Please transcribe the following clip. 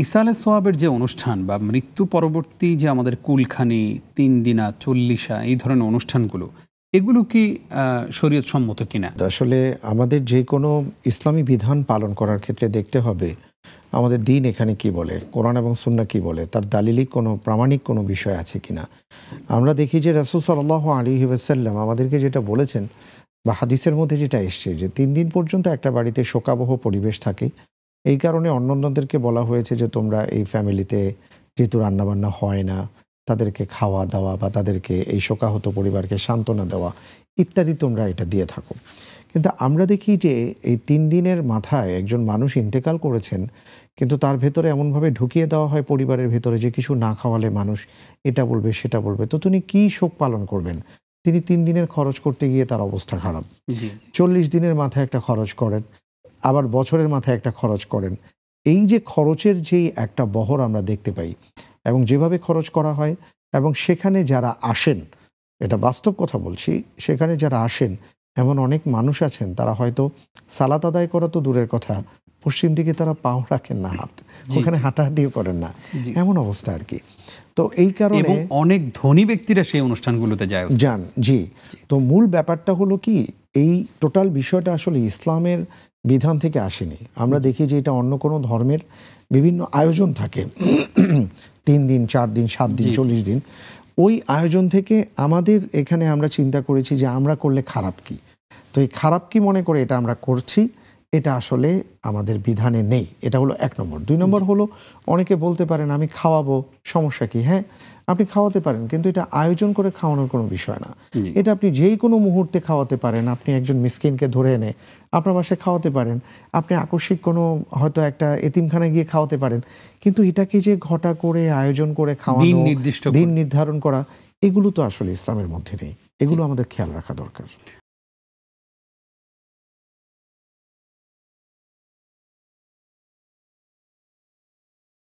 ইসালে সোয়াবের যে অনুষ্ঠান বা মৃত্যু পরবর্তী যে আমাদের কুলখানি, ৩ দিনা, চল্লিশা, এই ধরনের অনুষ্ঠানগুলো, এগুলো কি শরীয়ত সম্মত কিনা? আসলে আমাদের যে কোনো ইসলামী বিধান পালন করার ক্ষেত্রে দেখতে হবে আমাদের দিন এখানে কি বলে, কোরআন এবং সুন্নাহ কি বলে, তার দালিলিক কোনো প্রামাণিক কোনো বিষয় আছে কিনা। আমরা দেখি যে রাসূল সাল্লাল্লাহু আলাইহি ওয়াসাল্লাম আমাদেরকে যেটা বলেছেন বা হাদিসের মধ্যে যেটা এসছে যে ৩ দিন পর্যন্ত একটা বাড়িতে শোকাবহ পরিবেশ থাকে। এই কারণে অন্যান্যদেরকে বলা হয়েছে যে তোমরা এই ফ্যামিলিতে যেহেতু রান্নাবান্না হয় না, তাদেরকে খাওয়া দাওয়া বা তাদেরকে এই শোকাহত পরিবারকে সান্ত্বনা দেওয়া ইত্যাদি তোমরা এটা দিয়ে থাকো। কিন্তু আমরা দেখি যে এই ৩ দিনের মাথায় একজন মানুষ ইন্তেকাল করেছেন, কিন্তু তার ভেতরে এমনভাবে ঢুকিয়ে দেওয়া হয় পরিবারের ভেতরে যে কিছু না খাওয়ালে মানুষ এটা বলবে সেটা বলবে। তো তিনি কী শোক পালন করবেন? তিনি ৩ দিনের খরচ করতে গিয়ে তার অবস্থা খারাপ। ৪০ দিনের মাথায় একটা খরচ করেন, আবার বছরের মাথায় একটা খরচ করেন। এই যে খরচের যেই একটা বহর আমরা দেখতে পাই এবং যেভাবে খরচ করা হয় এবং সেখানে যারা আসেন, এটা বাস্তব কথা বলছি, সেখানে যারা আসেন এমন অনেক মানুষ আছেন তারা হয়তো সালাত আদায় করা তো দূরের কথা, পশ্চিম দিকে তারা পাও রাখেন না, হাত ওখানে হাঁটাহাঁটিও করেন না, এমন অবস্থা আর কি। তো এই কারণে অনেক ধনী ব্যক্তিরা সেই অনুষ্ঠানগুলোতে যান। জি। তো মূল ব্যাপারটা হলো কি, এই টোটাল বিষয়টা আসলে ইসলামের বিধান থেকে আসেনি। আমরা দেখি যে এটা অন্য কোনো ধর্মের বিভিন্ন আয়োজন থাকে ৩ দিন, ৪ দিন, ৭ দিন, ৪০ দিন। ওই আয়োজন থেকে আমাদের এখানে আমরা চিন্তা করেছি যে আমরা করলে খারাপ কি। তো এই খারাপ কি মনে করে এটা আমরা করছি, এটা আসলে আমাদের বিধানে নেই। এটা হলো ১ নম্বর। ২ নম্বর হলো, অনেকে বলতে পারেন আমি খাওয়াবো, সমস্যা কি? হ্যাঁ, আপনি খাওয়াতে পারেন, কিন্তু এটা আয়োজন করে খাওয়ানোর কোনো বিষয় না। এটা আপনি যেই কোনো মুহূর্তে খাওয়াতে পারেন। আপনি একজন মিসকিনকে ধরে এনে আপনার বাসায় খাওয়াতে পারেন। আপনি আকস্মিক কোনো হয়তো একটা এতিমখানায় গিয়ে খাওয়াতে পারেন। কিন্তু এটাকে যে ঘটা করে আয়োজন করে খাওয়ানো, দিন নির্ধারণ করা, এগুলো তো আসলে ইসলামের মধ্যে নেই। এগুলো আমাদের খেয়াল রাখা দরকার।